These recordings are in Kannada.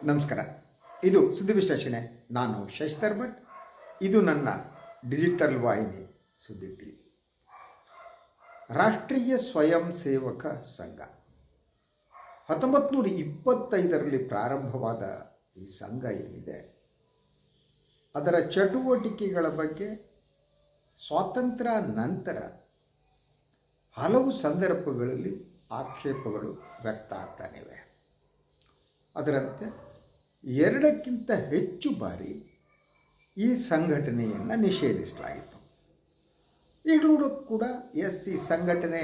ನಮಸ್ಕಾರ. ಇದು ಸುದ್ದಿ ವಿಶ್ಲೇಷಣೆ. ನಾನು ಶಶಿಧರ್ ಭಟ್. ಇದು ನನ್ನ ಡಿಜಿಟಲ್ ವಾಹಿನಿ ಸುದ್ದಿ ಟಿವಿ. ರಾಷ್ಟ್ರೀಯ ಸ್ವಯಂ ಸೇವಕ ಸಂಘ 1925ರಲ್ಲಿ ಪ್ರಾರಂಭವಾದ ಈ ಸಂಘ ಏನಿದೆ, ಅದರ ಚಟುವಟಿಕೆಗಳ ಬಗ್ಗೆ ಸ್ವಾತಂತ್ರ್ಯ ನಂತರ ಹಲವು ಸಂದರ್ಭಗಳಲ್ಲಿ ಆಕ್ಷೇಪಗಳು ವ್ಯಕ್ತ ಆಗ್ತಾನಿವೆ. ಅದರಂತೆ 2ಕ್ಕಿಂತ ಹೆಚ್ಚು ಬಾರಿ ಈ ಸಂಘಟನೆಯನ್ನು ನಿಷೇಧಿಸಲಾಯಿತು. ಈಗಲೂ ಕೂಡ ಈ ಸಂಘಟನೆ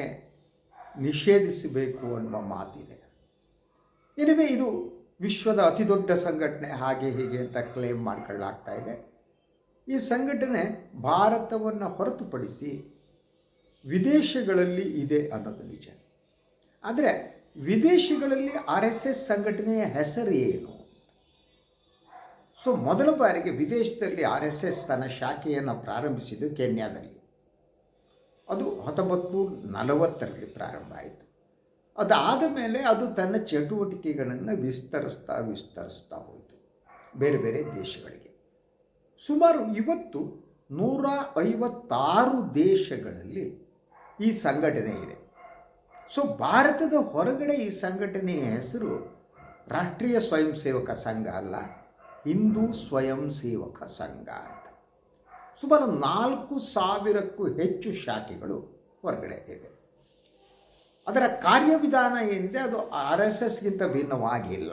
ನಿಷೇಧಿಸಬೇಕು ಅನ್ನುವ ಮಾತಿದೆ. ಇನಿವೆ ಇದು ವಿಶ್ವದ ಅತಿ ದೊಡ್ಡ ಸಂಘಟನೆ ಹಾಗೆ ಹೀಗೆ ಅಂತ ಕ್ಲೇಮ್ ಮಾಡ್ಕೊಳ್ಳಾಗ್ತಾ ಇದೆ. ಈ ಸಂಘಟನೆ ಭಾರತವನ್ನು ಹೊರತುಪಡಿಸಿ ವಿದೇಶಗಳಲ್ಲಿ ಇದೆ ಅನ್ನೋದು ನಿಜ. ಆದರೆ ವಿದೇಶಗಳಲ್ಲಿ RSS ಸಂಘಟನೆಯ ಹೆಸರು ಏನು? ಮೊದಲ ಬಾರಿಗೆ ವಿದೇಶದಲ್ಲಿ RSS ತನ್ನ ಶಾಖೆಯನ್ನು ಪ್ರಾರಂಭಿಸಿದ್ದು ಕೆನ್ಯಾದಲ್ಲಿ. ಅದು 1940ರಲ್ಲಿ ಪ್ರಾರಂಭ ಆಯಿತು. ಅದಾದ ಮೇಲೆ ಅದು ತನ್ನ ಚಟುವಟಿಕೆಗಳನ್ನು ವಿಸ್ತರಿಸ್ತಾ ಹೋಯಿತು ಬೇರೆ ಬೇರೆ ದೇಶಗಳಿಗೆ. ಸುಮಾರು ಇವತ್ತು 156 ದೇಶಗಳಲ್ಲಿ ಈ ಸಂಘಟನೆ ಇದೆ. ಭಾರತದ ಹೊರಗಡೆ ಈ ಸಂಘಟನೆಯ ಹೆಸರು ರಾಷ್ಟ್ರೀಯ ಸ್ವಯಂ ಸೇವಕ ಸಂಘ ಅಲ್ಲ, ಹಿಂದೂ ಸ್ವಯಂ ಸೇವಕ ಸಂಘ ಅಂತ. ಸುಮಾರು 4000ಕ್ಕೂ ಹೆಚ್ಚು ಶಾಖೆಗಳು ಹೊರಗಡೆ ಇವೆ. ಅದರ ಕಾರ್ಯವಿಧಾನ ಏನಿದೆ ಅದು RSSಗಿಂತ ಭಿನ್ನವಾಗಿಲ್ಲ.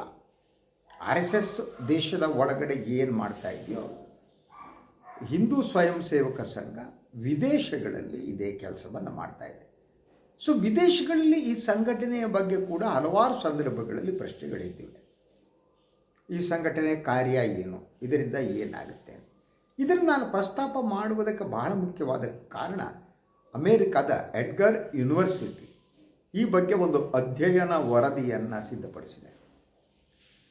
RSS ದೇಶದ ಒಳಗಡೆ ಏನು ಮಾಡ್ತಾ ಇದೆಯೋ, ಹಿಂದೂ ಸ್ವಯಂ ಸೇವಕ ಸಂಘ ವಿದೇಶಗಳಲ್ಲಿ ಇದೇ ಕೆಲಸವನ್ನು ಮಾಡ್ತಾ ಇದೆ. ವಿದೇಶಗಳಲ್ಲಿ ಈ ಸಂಘಟನೆಯ ಬಗ್ಗೆ ಕೂಡ ಹಲವಾರು ಸಂದರ್ಭಗಳಲ್ಲಿ ಪ್ರಶ್ನೆಗಳಿದ್ದಿವೆ. ಈ ಸಂಘಟನೆಯ ಕಾರ್ಯ ಏನು, ಇದರಿಂದ ಏನಾಗುತ್ತೆ, ಇದನ್ನು ನಾನು ಪ್ರಸ್ತಾಪ ಮಾಡುವುದಕ್ಕೆ ಬಹಳ ಮುಖ್ಯವಾದ ಕಾರಣ, ಅಮೇರಿಕಾದ ಎಡ್ಗರ್ ಯೂನಿವರ್ಸಿಟಿ ಈ ಬಗ್ಗೆ ಒಂದು ಅಧ್ಯಯನ ವರದಿಯನ್ನು ಸಿದ್ಧಪಡಿಸಿದೆ.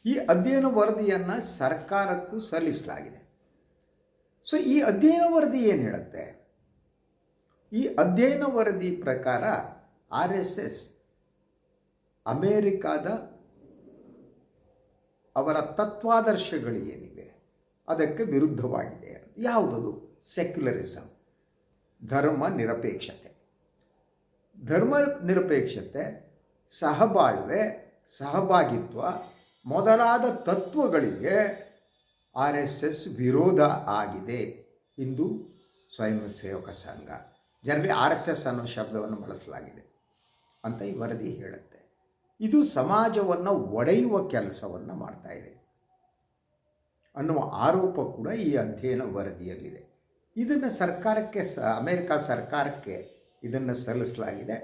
ಈ ಅಧ್ಯಯನ ವರದಿಯನ್ನು ಸರ್ಕಾರಕ್ಕೂ ಸಲ್ಲಿಸಲಾಗಿದೆ. ಈ ಅಧ್ಯಯನ ವರದಿ ಏನು ಹೇಳುತ್ತೆ? ಈ ಅಧ್ಯಯನ ವರದಿ ಪ್ರಕಾರ RSS ಅಮೇರಿಕಾದ ಅವರ ತತ್ವಾದರ್ಶಗಳು ಏನಿವೆ ಅದಕ್ಕೆ ವಿರುದ್ಧವಾಗಿದೆ. ಯಾವುದದು? ಸೆಕ್ಯುಲರಿಸಮ್, ಧರ್ಮ ನಿರಪೇಕ್ಷತೆ, ಸಹಬಾಳ್ವೆ, ಸಹಭಾಗಿತ್ವ ಮೊದಲಾದ ತತ್ವಗಳಿಗೆ RSS ವಿರೋಧ ಆಗಿದೆ. ಹಿಂದೂ ಸ್ವಯಂ ಸೇವಕ ಸಂಘ, ಜನರಲ್ಲಿ RSS ಅನ್ನೋ ಶಬ್ದವನ್ನು ಬಳಸಲಾಗಿದೆ ಅಂತ ಈ ವರದಿ ಹೇಳುತ್ತೆ. ಇದು ಸಮಾಜವನ್ನು ಒಡೆಯುವ ಕೆಲಸವನ್ನು ಮಾಡ್ತಾ ಇದೆ ಅನ್ನುವ ಆರೋಪ ಕೂಡ ಈ ಅಧ್ಯಯನ ವರದಿಯಲ್ಲಿದೆ. ಇದನ್ನು ಸರ್ಕಾರಕ್ಕೆ, ಅಮೇರಿಕಾ ಸರ್ಕಾರಕ್ಕೆ ಇದನ್ನು ಸಲ್ಲಿಸಲಾಗಿದೆ.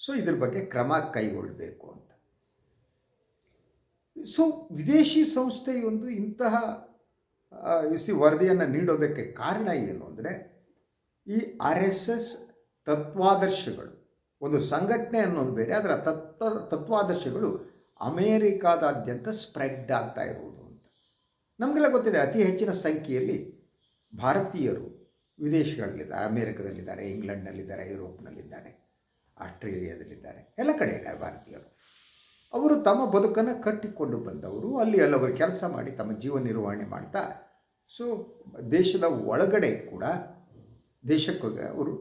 ಇದ್ರ ಬಗ್ಗೆ ಕ್ರಮ ಕೈಗೊಳ್ಳಬೇಕು ಅಂತ. ವಿದೇಶಿ ಸಂಸ್ಥೆಯೊಂದು ಇಂತಹ ವರದಿಯನ್ನು ನೀಡೋದಕ್ಕೆ ಕಾರಣ ಏನು ಅಂದರೆ, ಈ RSS ತತ್ವಾದರ್ಶಗಳು, ಒಂದು ಸಂಘಟನೆ ಅನ್ನೋದು ಬೇರೆ, ಅದರ ತತ್ವಾದರ್ಶಗಳು ಅಮೇರಿಕಾದಾದ್ಯಂತ ಸ್ಪ್ರೆಡ್ ಆಗ್ತಾ ಇರುವುದು ಅಂತ ನಮಗೆಲ್ಲ ಗೊತ್ತಿದೆ. ಅತಿ ಹೆಚ್ಚಿನ ಸಂಖ್ಯೆಯಲ್ಲಿ ಭಾರತೀಯರು ವಿದೇಶಗಳಲ್ಲಿದ್ದಾರೆ. ಅಮೇರಿಕದಲ್ಲಿದ್ದಾರೆ, ಇಂಗ್ಲೆಂಡ್ನಲ್ಲಿದ್ದಾರೆ, ಯುರೋಪ್ನಲ್ಲಿದ್ದಾರೆ, ಆಸ್ಟ್ರೇಲಿಯಾದಲ್ಲಿದ್ದಾರೆ, ಎಲ್ಲ ಕಡೆ ಇದ್ದಾರೆ ಭಾರತೀಯರು. ಅವರು ತಮ್ಮ ಬದುಕನ್ನು ಕಟ್ಟಿಕೊಂಡು ಬಂದವರು. ಅಲ್ಲಿ ಅವರು ಕೆಲಸ ಮಾಡಿ ತಮ್ಮ ಜೀವನ ನಿರ್ವಹಣೆ ಮಾಡ್ತಾ ದೇಶದ ಒಳಗಡೆ ಕೂಡ ದೇಶಕ್ಕೆ ಅವರು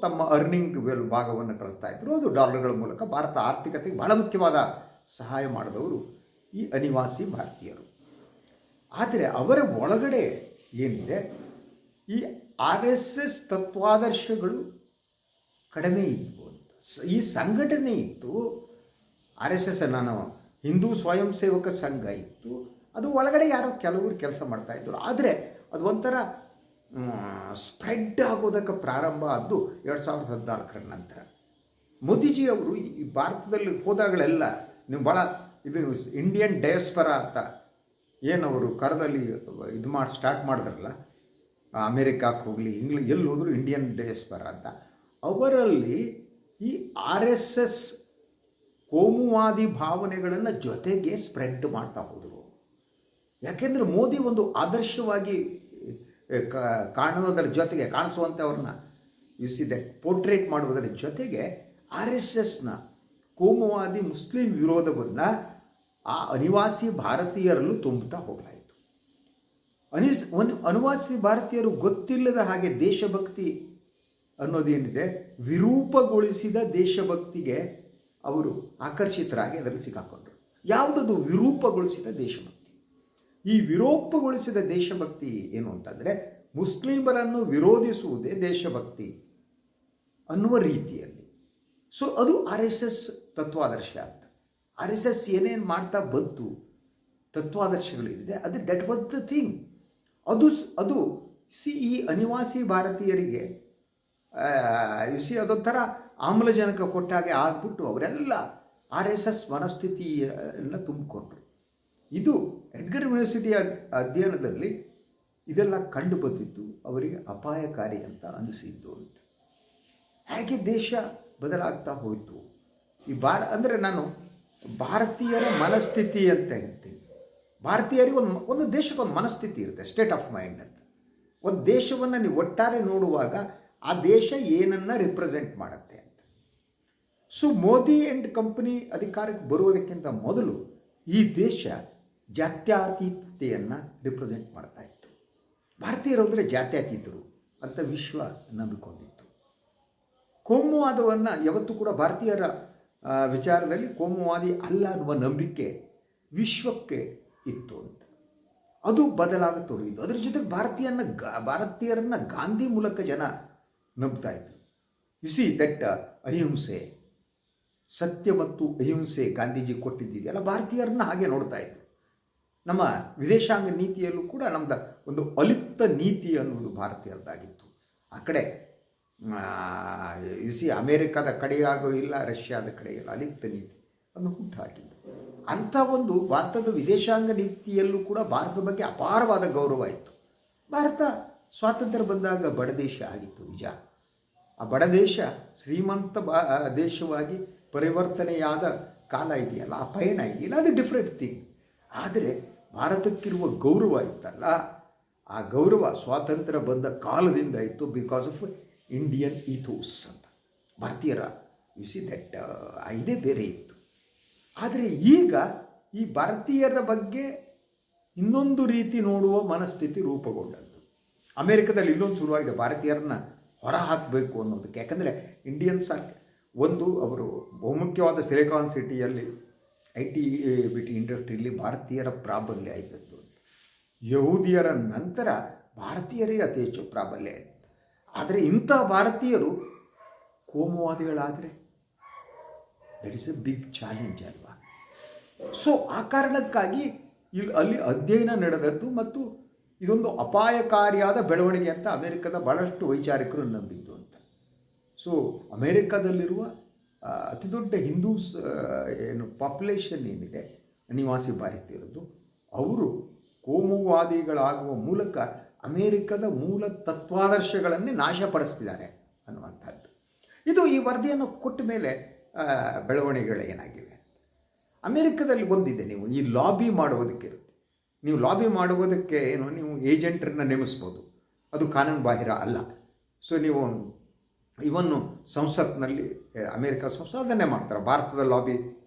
ತಮ್ಮ ಅರ್ನಿಂಗ್ ಭಾಗವನ್ನು ಕಳಿಸ್ತಾ ಇದ್ದರು. ಅದು ಡಾಲರ್ಗಳ ಮೂಲಕ ಭಾರತ ಆರ್ಥಿಕತೆಗೆ ಬಹಳ ಮುಖ್ಯವಾದ ಸಹಾಯ ಮಾಡಿದವರು ಈ ಅನಿವಾಸಿ ಭಾರತೀಯರು. ಆದರೆ ಅವರ ಒಳಗಡೆ ಏನಿದೆ, ಈ RSS ತತ್ವಾದರ್ಶಗಳು ಕಡಿಮೆ ಇತ್ತು ಅಂತ. ಈ ಸಂಘಟನೆ ಇತ್ತು, RSS ನಾನು ಹಿಂದೂ ಸ್ವಯಂ ಸೇವಕ ಸಂಘ ಇತ್ತು, ಅದು ಒಳಗಡೆ ಯಾರೋ ಕೆಲವರು ಕೆಲಸ ಮಾಡ್ತಾಯಿದ್ರು. ಆದರೆ ಅದು ಒಂಥರ ಸ್ಪ್ರೆಡ್ ಆಗೋದಕ್ಕೆ ಪ್ರಾರಂಭ ಆದ್ದು 2014ರ ನಂತರ. ಮೋದಿಜಿಯವರು ಈ ಭಾರತದಲ್ಲಿ ಹೋದಾಗಲೆಲ್ಲ ನೀವು ಭಾಳ ಇದು ಇಂಡಿಯನ್ ಡಯಾಸ್ಪರಾ ಅಂತ ಏನವರು ಕರದಲ್ಲಿ ಸ್ಟಾರ್ಟ್ ಮಾಡಿದ್ರಲ್ಲ, ಅಮೇರಿಕಕ್ಕೆ ಹೋಗಲಿ ಎಲ್ಲಿ ಹೋದರೂ ಇಂಡಿಯನ್ ಡಯಾಸ್ಪರಾ ಅಂತ, ಅವರಲ್ಲಿ ಈ RSS ಕೋಮುವಾದಿ ಭಾವನೆಗಳನ್ನು ಜೊತೆಗೆ ಸ್ಪ್ರೆಡ್ ಮಾಡ್ತಾ ಹೋದರು. ಯಾಕೆಂದರೆ ಮೋದಿ ಒಂದು ಆದರ್ಶವಾಗಿ ಕಾಣುವುದರ ಜೊತೆಗೆ, ಕಾಣಿಸುವಂತೆ ಅವ್ರನ್ನ ಪೋರ್ಟ್ರೇಟ್ ಮಾಡುವುದರ ಜೊತೆಗೆ RSSನ ಕೋಮುವಾದಿ ಮುಸ್ಲಿಂ ವಿರೋಧವನ್ನು ಆ ಅನಿವಾಸಿ ಭಾರತೀಯರಲ್ಲೂ ತುಂಬುತ್ತಾ ಹೋಗಲಾಯಿತು. ಅನಿವಾಸಿ ಭಾರತೀಯರು ಗೊತ್ತಿಲ್ಲದ ಹಾಗೆ ದೇಶಭಕ್ತಿ ಅನ್ನೋದೇನಿದೆ, ವಿರೂಪಗೊಳಿಸಿದ ದೇಶಭಕ್ತಿಗೆ ಅವರು ಆಕರ್ಷಿತರಾಗಿ ಅದರಲ್ಲಿ ಸಿಕ್ಕಾಕೊಂಡ್ರು. ಯಾವುದದು ವಿರೂಪಗೊಳಿಸಿದ ದೇಶಭಕ್ತಿ? ಈ ವಿರೂಪಗೊಳಿಸಿದ ದೇಶಭಕ್ತಿ ಏನು ಅಂತಂದರೆ, ಮುಸ್ಲಿಮರನ್ನು ವಿರೋಧಿಸುವುದೇ ದೇಶಭಕ್ತಿ ಅನ್ನುವ ರೀತಿಯಲ್ಲಿ. ಸೊ ಅದು RSS ತತ್ವಾದರ್ಶ ಅಂತ. RSS ಏನೇನು ಮಾಡ್ತಾ ಬಂತು, ತತ್ವಾದರ್ಶಗಳಿದೆ, ಅದು ದಟ್ ವಾಸ್ ದ ಥಿಂಗ್. ಅದು ಈ ಅನಿವಾಸಿ ಭಾರತೀಯರಿಗೆ ಅದೊಂಥರ ಆಮ್ಲಜನಕ ಕೊಟ್ಟಾಗೆ ಆಗ್ಬಿಟ್ಟು ಅವರೆಲ್ಲ RSS ಮನಸ್ಥಿತಿಯನ್ನು ತುಂಬಿಕೊಂಡ್ರು. ಇದು ಎಡ್ಗರ್ ಯೂನಿವರ್ಸಿಟಿ ಅಧ್ಯಯನದಲ್ಲಿ ಇದೆಲ್ಲ ಕಂಡು ಬಂದಿದ್ದು ಅವರಿಗೆ ಅಪಾಯಕಾರಿ ಅಂತ ಅನಿಸಿದ್ದು ಅಂತ. ಹೇಗೆ ದೇಶ ಬದಲಾಗ್ತಾ ಹೋಯಿತು ಈ ಅಂದರೆ ನಾನು ಭಾರತೀಯರ ಮನಸ್ಥಿತಿ ಅಂತ ಹೇಳ್ತೀನಿ. ಭಾರತೀಯರಿಗೆ ಒಂದು ದೇಶಕ್ಕೊಂದು ಮನಸ್ಥಿತಿ ಇರುತ್ತೆ, ಸ್ಟೇಟ್ ಆಫ್ ಮೈಂಡ್ ಅಂತ. ಒಂದು ದೇಶವನ್ನು ನೀವು ಒಟ್ಟಾರೆ ನೋಡುವಾಗ ಆ ದೇಶ ಏನನ್ನು ರಿಪ್ರೆಸೆಂಟ್ ಮಾಡುತ್ತೆ ಅಂತ. ಸೊ ಮೋದಿ ಆ್ಯಂಡ್ ಕಂಪನಿ ಅಧಿಕಾರಕ್ಕೆ ಬರುವುದಕ್ಕಿಂತ ಮೊದಲು ಈ ದೇಶ ಜಾತ್ಯತೀತತೆಯನ್ನು ರಿಪ್ರೆಸೆಂಟ್ ಮಾಡ್ತಾ ಇತ್ತು. ಭಾರತೀಯರು ಅಂದರೆ ಜಾತ್ಯತೀತರು ಅಂತ ವಿಶ್ವ ನಂಬಿಕೊಂಡಿತ್ತು. ಕೋಮುವಾದವನ್ನು ಯಾವತ್ತೂ ಕೂಡ ಭಾರತೀಯರ ವಿಚಾರದಲ್ಲಿ ಕೋಮುವಾದಿ ಅಲ್ಲ ಅನ್ನುವ ನಂಬಿಕೆ ವಿಶ್ವಕ್ಕೆ ಇತ್ತು ಅಂತ. ಅದು ಬದಲಾಗತೊಡಗಿದ್ದು. ಅದರ ಜೊತೆಗೆ ಭಾರತೀಯರನ್ನು ಗಾಂಧಿ ಮೂಲಕ ಜನ ನಂಬ್ತಾ ಇದ್ರು. ಸಿ ದಟ್ ಅಹಿಂಸೆ, ಸತ್ಯ ಮತ್ತು ಅಹಿಂಸೆ ಗಾಂಧೀಜಿ ಕೊಟ್ಟಿದ್ದಿದೆಯಲ್ಲ, ಭಾರತೀಯರನ್ನ ಹಾಗೆ ನೋಡ್ತಾ ಇದ್ರು. ನಮ್ಮ ವಿದೇಶಾಂಗ ನೀತಿಯಲ್ಲೂ ಕೂಡ ನಮ್ಮದು ಒಂದು ಅಲಿಪ್ತ ನೀತಿ ಅನ್ನುವುದು ಭಾರತೀಯರದ್ದಾಗಿತ್ತು. ಆ ಕಡೆ ಅಮೇರಿಕಾದ ಕಡೆಯಾಗೋ ಇಲ್ಲ, ರಷ್ಯಾದ ಕಡೆ ಇಲ್ಲ, ಅಲಿಪ್ತ ನೀತಿ ಅನ್ನು ಹುಟ್ಟುಹಾಕಿದ್ದು. ಅಂಥ ಒಂದು ಭಾರತದ ವಿದೇಶಾಂಗ ನೀತಿಯಲ್ಲೂ ಕೂಡ ಭಾರತದ ಬಗ್ಗೆ ಅಪಾರವಾದ ಗೌರವ ಇತ್ತು. ಭಾರತ ಸ್ವಾತಂತ್ರ್ಯ ಬಂದಾಗ ಬಡದೇಶ ಆಗಿತ್ತು ನಿಜ. ಆ ಬಡದೇಶ ಶ್ರೀಮಂತ ದೇಶವಾಗಿ ಪರಿವರ್ತನೆಯಾದ ಕಾಲ ಇದೆಯಲ್ಲ, ಆ ಪಯಣ ಇದೆಯಲ್ಲ, ಅದು ಡಿಫ್ರೆಂಟ್ ಥಿಂಗ್. ಆದರೆ ಭಾರತಕ್ಕಿರುವ ಗೌರವ ಇತ್ತಲ್ಲ, ಆ ಗೌರವ ಸ್ವಾತಂತ್ರ್ಯ ಬಂದ ಕಾಲದಿಂದ ಇತ್ತು, ಬಿಕಾಸ್ ಆಫ್ ಇಂಡಿಯನ್ ಈಥೋಸ್ ಅಂತ. ಭಾರತೀಯರ ದಟ್ ಇದೇ ಬೇರೆ ಇತ್ತು. ಆದರೆ ಈಗ ಈ ಭಾರತೀಯರ ಬಗ್ಗೆ ಇನ್ನೊಂದು ರೀತಿ ನೋಡುವ ಮನಸ್ಥಿತಿ ರೂಪುಗೊಂಡದ್ದು. ಅಮೇರಿಕದಲ್ಲಿ ಇಲ್ಲೊಂದು ಶುರುವಾಗಿದೆ, ಭಾರತೀಯರನ್ನ ಹೊರ ಹಾಕಬೇಕು ಅನ್ನೋದಕ್ಕೆ. ಯಾಕಂದರೆ ಇಂಡಿಯನ್ಸ್ ಅವರು ಬಹುಮುಖ್ಯವಾದ ಸಿಲಿಕಾನ್ ಸಿಟಿಯಲ್ಲಿ IT BT ಇಂಡಸ್ಟ್ರಿಯಲ್ಲಿ ಭಾರತೀಯರ ಪ್ರಾಬಲ್ಯ ಇದ್ದದ್ದು. ಯಹೂದಿಯರ ನಂತರ ಭಾರತೀಯರಿಗೆ ಅತಿ ಹೆಚ್ಚು ಪ್ರಾಬಲ್ಯ ಇತ್ತು. ಆದರೆ ಇಂಥ ಭಾರತೀಯರು ಕೋಮುವಾದಿಗಳಾದರೆ that is a big challenge ಅಲ್ವಾ. ಸೊ ಆ ಕಾರಣಕ್ಕಾಗಿ ಅಲ್ಲಿ ಅಧ್ಯಯನ ನಡೆದದ್ದು ಮತ್ತು ಇದೊಂದು ಅಪಾಯಕಾರಿಯಾದ ಬೆಳವಣಿಗೆ ಅಂತ ಅಮೇರಿಕದ ಭಾಳಷ್ಟು ವೈಚಾರಿಕರು ನಂಬಿದ್ದು ಅಂತ. ಸೊ ಅಮೇರಿಕಾದಲ್ಲಿರುವ ಅತಿ ದೊಡ್ಡ ಹಿಂದೂಸ್ ಪಾಪ್ಯುಲೇಷನ್ ಏನಿದೆ, ನಿವಾಸಿ ಭಾರತೀಯರದ್ದು, ಅವರು ಕೋಮುವಾದಿಗಳಾಗುವ ಮೂಲಕ ಅಮೇರಿಕದ ಮೂಲ ತತ್ವಾದರ್ಶಗಳನ್ನೇ ನಾಶಪಡಿಸ್ತಿದ್ದಾರೆ ಅನ್ನುವಂಥದ್ದು. ಇದು ಈ ವರದಿಯನ್ನು ಕೊಟ್ಟ ಮೇಲೆ ಬೆಳವಣಿಗೆಗಳು ಏನಾಗಿವೆ. ಅಮೇರಿಕದಲ್ಲಿ ಒಂದಿದೆ, ನೀವು ಈ ಲಾಬಿ ಮಾಡುವುದಕ್ಕೆ ಇರುತ್ತೆ. ನೀವು ಲಾಬಿ ಮಾಡುವುದಕ್ಕೆ ನೀವು ಏಜೆಂಟರನ್ನ ನೇಮಿಸ್ಬೋದು, ಅದು ಕಾನೂನು ಬಾಹಿರ ಅಲ್ಲ. ಸೊ ನೀವು ಇವನ್ನು ಸಂಸತ್ನಲ್ಲಿ ಅಮೇರಿಕ ಸಂಸದನ್ನೇ ಮಾಡ್ತಾರೆ. ಭಾರತದ ಲಾಬಿ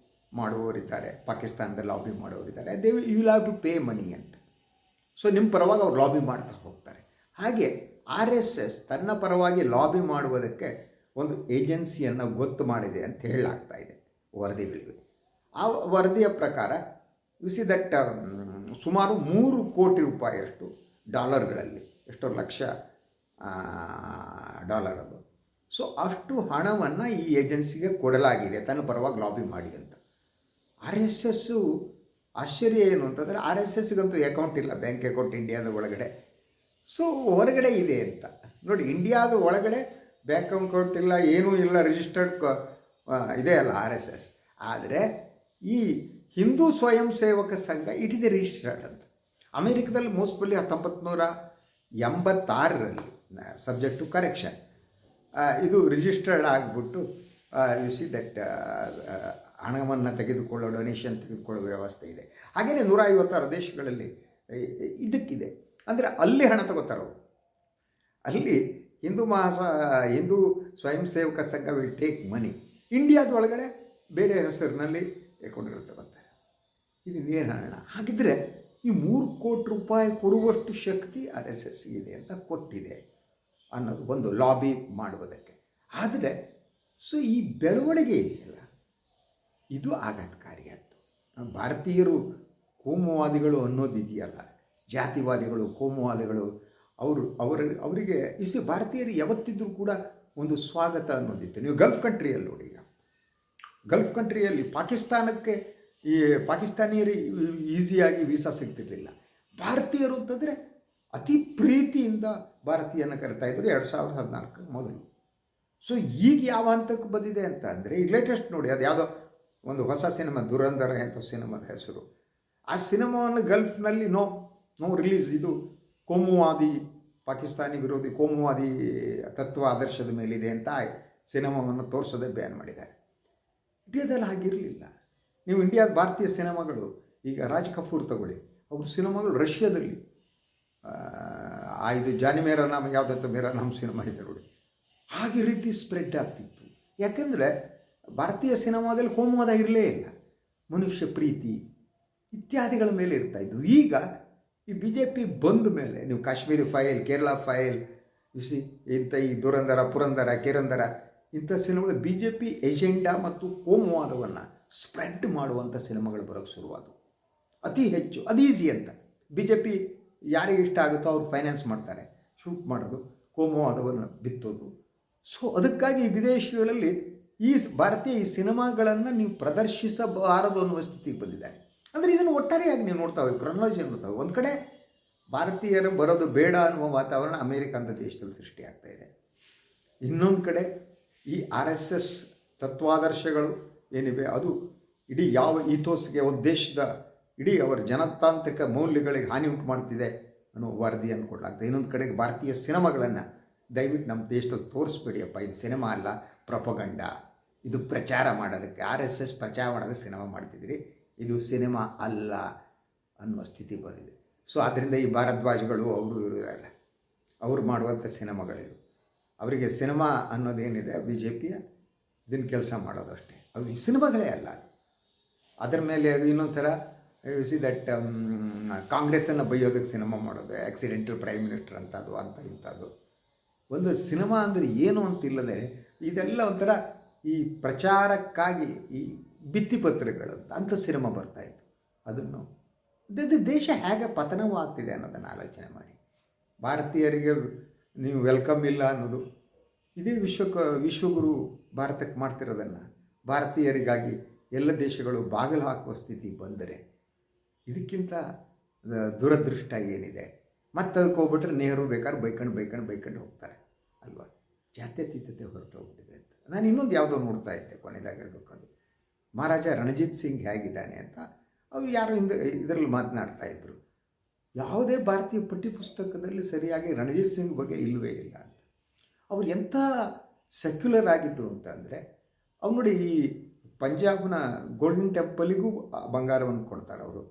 ಮಾಡುವವರಿದ್ದಾರೆ, ಪಾಕಿಸ್ತಾನದ ಲಾಬಿ ಮಾಡುವವರಿದ್ದಾರೆ. They you will have to pay money ಅಂತ. ಸೊ ನಿಮ್ಮ ಪರವಾಗಿ ಅವ್ರು ಲಾಬಿ ಮಾಡ್ತಾ ಹೋಗ್ತಾರೆ. ಹಾಗೆ RSS ತನ್ನ ಪರವಾಗಿ ಲಾಬಿ ಮಾಡುವುದಕ್ಕೆ ಒಂದು ಏಜೆನ್ಸಿಯನ್ನು ಗೊತ್ತು ಮಾಡಿದೆ ಅಂತ ಹೇಳಲಾಗ್ತಾ ಇದೆ ವರದಿಗಳಿವೆ. ಆ ವರದಿಯ ಪ್ರಕಾರ ದಟ್ ಸುಮಾರು 3 ಕೋಟಿ ರೂಪಾಯಿಯಷ್ಟು ಡಾಲರ್ಗಳಲ್ಲಿ, ಎಷ್ಟೋ ಲಕ್ಷ ಡಾಲರ್ ಅದು. ಸೊ ಅಷ್ಟು ಹಣವನ್ನು ಈ ಏಜೆನ್ಸಿಗೆ ಕೊಡಲಾಗಿದೆ ತನ್ನ ಪರವಾಗಿ ಲಾಬಿ ಮಾಡಿ ಅಂತ. RSS ಆಶ್ಚರ್ಯ ಏನು ಅಂತಂದರೆ, RSSಗಂತೂ ಅಕೌಂಟ್ ಇಲ್ಲ, ಬ್ಯಾಂಕ್ ಅಕೌಂಟ್ ಇಂಡಿಯಾದ ಒಳಗಡೆ. ಸೊ ಹೊರಗಡೆ ಇದೆ ಅಂತ ನೋಡಿ. ಇಂಡಿಯಾದ ಒಳಗಡೆ ಬ್ಯಾಂಕ್ ಅಕೌಂಟ್ ಇಲ್ಲ, ಏನೂ ಇಲ್ಲ, ರಿಜಿಸ್ಟರ್ಡ್ ಇದೆ ಅಲ್ಲ RSS. ಆದರೆ ಈ ಹಿಂದೂ ಸ್ವಯಂ ಸೇವಕ ಸಂಘ ಇಟ್ ಇಸ್ ರಿಜಿಸ್ಟರ್ಡ್ ಅಂತ. ಅಮೇರಿಕದಲ್ಲಿ ಮೋಸ್ಟ್ಲಿ 1986ರಲ್ಲಿ ಸಬ್ಜೆಕ್ಟ್ ಟು ಕರೆಕ್ಷನ್ ಇದು ರಿಜಿಸ್ಟರ್ಡ್ ಆಗಿಬಿಟ್ಟು ದಟ್ ಹಣವನ್ನು ತೆಗೆದುಕೊಳ್ಳೋ, ಡೊನೇಷನ್ ತೆಗೆದುಕೊಳ್ಳೋ ವ್ಯವಸ್ಥೆ ಇದೆ. ಹಾಗೆಯೇ 156 ದೇಶಗಳಲ್ಲಿ ಇದಕ್ಕಿದೆ. ಅಂದರೆ ಅಲ್ಲಿ ಹಣ ತಗೋತಾರೋ, ಅಲ್ಲಿ ಹಿಂದೂ ಸ್ವಯಂ ಸೇವಕ ಸಂಘ ವಿಲ್ ಟೇಕ್ ಮನಿ. ಇಂಡಿಯಾದ ಒಳಗಡೆ ಬೇರೆ ಹೆಸರಿನಲ್ಲಿ ತಗೋತಾರೆ. ಇದು ಏನು ಹಣ? ಹಾಗಿದ್ದರೆ ಈ 3 ಕೋಟಿ ರೂಪಾಯಿ ಕೊಡುವಷ್ಟು ಶಕ್ತಿ ಆರ್ ಎಸ್ ಎಸ್ ಇದೆ ಅಂತ ಕೊಟ್ಟಿದೆ ಅನ್ನೋದು ಒಂದು ಲಾಬಿ ಮಾಡುವುದಕ್ಕೆ. ಆದರೆ ಈ ಬೆಳವಣಿಗೆ ಇದೆಯಲ್ಲ, ಇದು ಆಘಾತಕಾರಿಯಾದ್ದು. ಭಾರತೀಯರು ಕೋಮುವಾದಿಗಳು ಅನ್ನೋದಿದೆಯಲ್ಲ, ಜಾತಿವಾದಿಗಳು, ಕೋಮುವಾದಿಗಳು, ಅವರಿಗೆ ಭಾರತೀಯರು ಯಾವತ್ತಿದ್ರೂ ಕೂಡ ಒಂದು ಸ್ವಾಗತ ಅನ್ನೋದಿತ್ತು. ನೀವು ಗಲ್ಫ್ ಕಂಟ್ರಿಯಲ್ಲಿ ನೋಡಿ, ಈಗ ಗಲ್ಫ್ ಕಂಟ್ರಿಯಲ್ಲಿ ಪಾಕಿಸ್ತಾನಕ್ಕೆ ಈ ಪಾಕಿಸ್ತಾನಿಯರು ಈಸಿಯಾಗಿ ವೀಸಾ ಸಿಗ್ತಿರ್ಲಿಲ್ಲ. ಭಾರತೀಯರು ಅಂತಂದರೆ ಅತಿ ಪ್ರೀತಿಯಿಂದ ಭಾರತೀಯನ ಕರಿತಾ ಇದ್ದರು 2014 ಮೊದಲು. ಈಗ ಯಾವ ಹಂತಕ್ಕೆ ಬಂದಿದೆ ಅಂತ ಅಂದರೆ, ಈಗ ಲೇಟೆಸ್ಟ್ ನೋಡಿ, ಅದು ಯಾವುದೋ ಒಂದು ಹೊಸ ಸಿನಿಮಾ ದುರಂಧರ ಅಂತ ಸಿನಿಮಾದ ಹೆಸರು. ಆ ಸಿನಿಮಾವನ್ನು ಗಲ್ಫ್ನಲ್ಲಿ ನೋ ರಿಲೀಸ್, ಇದು ಕೋಮುವಾದಿ, ಪಾಕಿಸ್ತಾನಿ ವಿರೋಧಿ ಕೋಮುವಾದಿ ತತ್ವ ಆದರ್ಶದ ಮೇಲಿದೆ ಅಂತ ಸಿನಿಮಾವನ್ನು ತೋರಿಸೋದೇ ಬ್ಯಾನ್ ಮಾಡಿದ್ದಾರೆ. ಇಂಡಿಯಾದಲ್ಲಿ ಹಾಗಿರಲಿಲ್ಲ. ನೀವು ಇಂಡಿಯಾದ ಭಾರತೀಯ ಸಿನಿಮಾಗಳು, ಈಗ ರಾಜ್ ಕಪೂರ್ ತಗೊಳ್ಳಿ, ಅವ್ರ ಸಿನಿಮಾಗಳು ರಷ್ಯಾದಲ್ಲಿ ಇದು ಜಾನಿ ಮೇರಾ ನಾಮ ಯಾವುದಂತ ಮೇರಾ ನಾಮ ಸಿನಿಮಾ ಇದೆ ನೋಡಿ, ಹಾಗೆ ರೀತಿ ಸ್ಪ್ರೆಡ್ ಆಗ್ತಿತ್ತು. ಯಾಕೆಂದರೆ ಭಾರತೀಯ ಸಿನಿಮಾದಲ್ಲಿ ಕೋಮುವಾದ ಇರಲೇ ಇಲ್ಲ, ಮನುಷ್ಯ ಪ್ರೀತಿ ಇತ್ಯಾದಿಗಳ ಮೇಲೆ ಇರ್ತಾಯಿದ್ವು. ಈಗ ಈ BJP ಬಂದ ಮೇಲೆ ನೀವು ಕಾಶ್ಮೀರಿ ಫೈಲ್, ಕೇರಳ ಫೈಲ್, ಇಂಥ ಈ ದುರಂಧರ, ಪುರಂದರ, ಕೇರಂದರ ಇಂಥ ಸಿನಿಮಾಗಳು BJP ಎಜೆಂಡಾ ಮತ್ತು ಕೋಮುವಾದವನ್ನು ಸ್ಪ್ರೆಡ್ ಮಾಡುವಂಥ ಸಿನಿಮಾಗಳು ಬರೋಕ್ಕೆ ಶುರುವಾದವು ಅತಿ ಹೆಚ್ಚು. ಅದು ಈಸಿ ಅಂತ BJP ಯಾರಿಗೆ ಇಷ್ಟ ಆಗುತ್ತೋ ಅವ್ರು ಫೈನಾನ್ಸ್ ಮಾಡ್ತಾರೆ, ಶೂಟ್ ಮಾಡೋದು, ಕೋಮುವಾದವನ್ನು ಬಿತ್ತೋದು. ಅದಕ್ಕಾಗಿ ವಿದೇಶಗಳಲ್ಲಿ ಈ ಭಾರತೀಯ ಈ ಸಿನಿಮಾಗಳನ್ನು ನೀವು ಪ್ರದರ್ಶಿಸಬಾರದು ಅನ್ನುವ ಸ್ಥಿತಿಗೆ ಬಂದಿದ್ದಾರೆ. ಅಂದರೆ ಇದನ್ನು ಒಟ್ಟಾರೆಯಾಗಿ ನೀವು ನೋಡ್ತಾ ಹೋಗಿ, ಕ್ರೊನಾಲಜಿ ನೋಡ್ತಾ ಹೋಗಿ, ಒಂದು ಕಡೆ ಭಾರತೀಯರು ಬರೋದು ಬೇಡ ಅನ್ನುವ ವಾತಾವರಣ ಅಮೇರಿಕ ಅಂತ ದೇಶದಲ್ಲಿ ಸೃಷ್ಟಿಯಾಗ್ತಾ ಇದೆ. ಇನ್ನೊಂದು ಕಡೆ ಈ RSS ತತ್ವಾದರ್ಶಗಳು ಏನಿವೆ ಅದು ಇಡೀ ಯಾವ ಈಥೋಸ್ಗೆ, ಒಂದು ದೇಶದ ಇಡೀ ಅವರ ಜನತಾಂತ್ರಿಕ ಮೌಲ್ಯಗಳಿಗೆ ಹಾನಿ ಉಂಟು ಮಾಡ್ತಿದೆ ಅನ್ನೋ ವರದಿಯನ್ನು ಕೊಡಲಾಗ್ತದೆ. ಇನ್ನೊಂದು ಕಡೆಗೆ ಭಾರತೀಯ ಸಿನಿಮಾಗಳನ್ನು ದಯವಿಟ್ಟು ನಮ್ಮ ದೇಶದಲ್ಲಿ ತೋರಿಸ್ಬೇಡಿಯಪ್ಪ, ಇದು ಸಿನಿಮಾ ಅಲ್ಲ, ಪ್ರೊಪಗಂಡ, ಇದು ಪ್ರಚಾರ ಮಾಡೋದಕ್ಕೆ, RSS ಪ್ರಚಾರ ಮಾಡೋದಕ್ಕೆ ಸಿನಿಮಾ ಮಾಡ್ತಿದ್ದೀರಿ, ಇದು ಸಿನಿಮಾ ಅಲ್ಲ ಅನ್ನುವ ಸ್ಥಿತಿ ಬಂದಿದೆ. ಆದ್ದರಿಂದ ಈ ಭಾರದ್ವಾಜಗಳು ಅವರು ಇರೋದಲ್ಲ, ಅವರು ಮಾಡುವಂಥ ಸಿನಿಮಾಗಳಿದು. ಅವರಿಗೆ ಸಿನಿಮಾ ಅನ್ನೋದೇನಿದೆ BJPಯ ಇದನ್ನು ಕೆಲಸ ಮಾಡೋದಷ್ಟೇ, ಅದು ಈ ಸಿನಿಮಾಗಳೇ ಅಲ್ಲ. ಅದರ ಮೇಲೆ ಇನ್ನೊಂದು ಸಲ ದಟ್ ಕಾಂಗ್ರೆಸ್ಸನ್ನು ಬೈಯೋದಕ್ಕೆ ಸಿನಿಮಾ ಮಾಡೋದು, ಆಕ್ಸಿಡೆಂಟಲ್ ಪ್ರೈಮ್ ಮಿನಿಸ್ಟರ್ ಅಂತದ್ದು ಅಂತ ಇಂಥದ್ದು. ಒಂದು ಸಿನಿಮಾ ಅಂದರೆ ಏನು ಅಂತಿಲ್ಲದೆ ಇದೆಲ್ಲ ಒಂಥರ ಈ ಪ್ರಚಾರಕ್ಕಾಗಿ ಈ ಭಿತ್ತಿಪತ್ರಗಳಂತ ಅಂಥ ಸಿನಿಮಾ ಬರ್ತಾಯಿತ್ತು. ಅದನ್ನು ದೇಶ ಹೇಗೆ ಪತನವಾಗ್ತಿದೆ ಅನ್ನೋದನ್ನು ಆಲೋಚನೆ ಮಾಡಿ. ಭಾರತೀಯರಿಗೆ ನೀವು ವೆಲ್ಕಮ್ ಇಲ್ಲ ಅನ್ನೋದು, ಇದೇ ವಿಶ್ವಗುರು ಭಾರತಕ್ಕೆ ಮಾಡ್ತಿರೋದನ್ನು ಭಾರತೀಯರಿಗಾಗಿ ಎಲ್ಲ ದೇಶಗಳು ಬಾಗಿಲು ಹಾಕುವ ಸ್ಥಿತಿ ಬಂದರೆ ಇದಕ್ಕಿಂತ ದುರದೃಷ್ಟ ಏನಿದೆ? ಮತ್ತು ಅದಕ್ಕೆ ಹೋಗ್ಬಿಟ್ರೆ ನೆಹರು ಬೇಕಾದ್ರೆ ಬೈಕೊಂಡು ಹೋಗ್ತಾರೆ ಅಲ್ವಾ? ಜಾತ್ಯತೀತತೆ ಹೊರಟು ಹೋಗ್ಬಿಟ್ಟಿದೆ ಅಂತ. ನಾನು ಇನ್ನೊಂದು ಯಾವುದೋ ನೋಡ್ತಾ ಇದ್ದೆ, ಕೊನೆಯದಾಗಿ ಹೇಳ್ಬೇಕಂದು, ಮಹಾರಾಜ ರಣಜಿತ್ ಸಿಂಗ್ ಹೇಗಿದ್ದಾನೆ ಅಂತ ಅವರು ಯಾರು ಇದರಲ್ಲಿ ಮಾತನಾಡ್ತಾ ಇದ್ದರು. ಯಾವುದೇ ಭಾರತೀಯ ಪಠ್ಯಪುಸ್ತಕದಲ್ಲಿ ಸರಿಯಾಗಿ ರಣಜಿತ್ ಸಿಂಗ್ ಬಗ್ಗೆ ಇಲ್ಲವೇ ಇಲ್ಲ ಅಂತ. ಅವ್ರು ಎಂಥ ಸೆಕ್ಯುಲರ್ ಆಗಿದ್ದರು ಅಂತಂದರೆ, ಅವ್ರು ನೋಡಿ, ಈ ಪಂಜಾಬ್ನ ಗೋಲ್ಡನ್ ಟೆಂಪಲಿಗೂ ಬಂಗಾರವನ್ನು ಕೊಡ್ತಾರೆ ಅವರು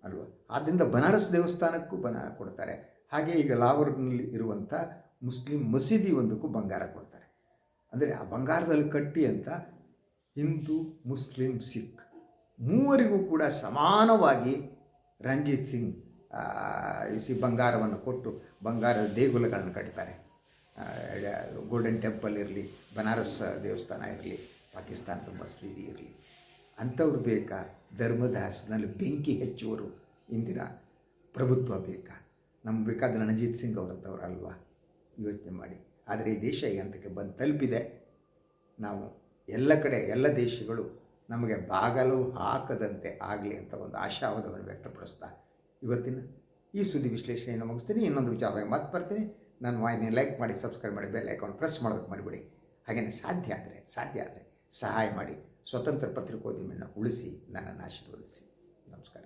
ಅಲ್ವಾ? ಆದ್ದರಿಂದ ಬನಾರಸ್ ದೇವಸ್ಥಾನಕ್ಕೂ ಕೊಡ್ತಾರೆ. ಹಾಗೆ ಈಗ ಲಾಹೋರ್ನಲ್ಲಿ ಇರುವಂಥ ಮುಸ್ಲಿಂ ಮಸೀದಿ ಒಂದಕ್ಕೂ ಬಂಗಾರ ಕೊಡ್ತಾರೆ. ಅಂದರೆ ಆ ಬಂಗಾರದಲ್ಲಿ ಕಟ್ಟಿ ಅಂತ ಹಿಂದೂ, ಮುಸ್ಲಿಂ, ಸಿಖ್ ಮೂವರಿಗೂ ಕೂಡ ಸಮಾನವಾಗಿ ರಣಜಿತ್ ಸಿಂಗ್ ಬಂಗಾರವನ್ನು ಕೊಟ್ಟು ಬಂಗಾರದ ದೇಗುಲಗಳನ್ನು ಕಟ್ತಾರೆ. ಗೋಲ್ಡನ್ ಟೆಂಪಲ್ ಇರಲಿ, ಬನಾರಸ್ ದೇವಸ್ಥಾನ ಇರಲಿ, ಪಾಕಿಸ್ತಾನದ ಮಸೀದಿ ಇರಲಿ, ಅಂಥವ್ರು ಬೇಕಾ? ಧರ್ಮದಾಸ್ನಲ್ಲಿ ಬೆಂಕಿ ಹೆಚ್ಚುವರು ಇಂದಿನ ಪ್ರಭುತ್ವ ಬೇಕಾ? ನಮ್ಗೆ ಬೇಕಾದ ರಣಜಿತ್ ಸಿಂಗ್ ಅವರಂಥವ್ರು ಅಲ್ವಾ? ಯೋಚನೆ ಮಾಡಿ. ಆದರೆ ಈ ದೇಶ ಈ ಹಂತಕ್ಕೆ ಬಂದು ತಲುಪಿದೆ. ನಾವು ಎಲ್ಲ ಕಡೆ, ಎಲ್ಲ ದೇಶಗಳು ನಮಗೆ ಬಾಗಲು ಹಾಕದಂತೆ ಆಗಲಿ ಅಂತ ಒಂದು ಆಶಾವಾದವನ್ನು ವ್ಯಕ್ತಪಡಿಸ್ತಾ ಇವತ್ತಿನ ಈ ಸುದ್ದಿ ವಿಶ್ಲೇಷಣೆಯನ್ನು ಮುಗಿಸ್ತೀನಿ. ಇನ್ನೊಂದು ವಿಚಾರದಾಗ ಮತ್ತೆ ಬರ್ತೀನಿ. ನನ್ನ ವಾಹಿನಿ ಲೈಕ್ ಮಾಡಿ, ಸಬ್ಸ್ಕ್ರೈಬ್ ಮಾಡಿ, ಬೆಲ್ ಐಕಾನ್ ಪ್ರೆಸ್ ಮಾಡೋದಕ್ಕೆ ಮರಿಬೇಡಿ. ಹಾಗೆಯೇ ಸಾಧ್ಯ ಆದರೆ ಸಹಾಯ ಮಾಡಿ, ಸ್ವತಂತ್ರ ಪತ್ರಿಕೋದ್ಯಮವನ್ನು ಉಳಿಸಿ, ನನ್ನನ್ನು ಆಶೀರ್ವದಿಸಿ. ನಮಸ್ಕಾರ.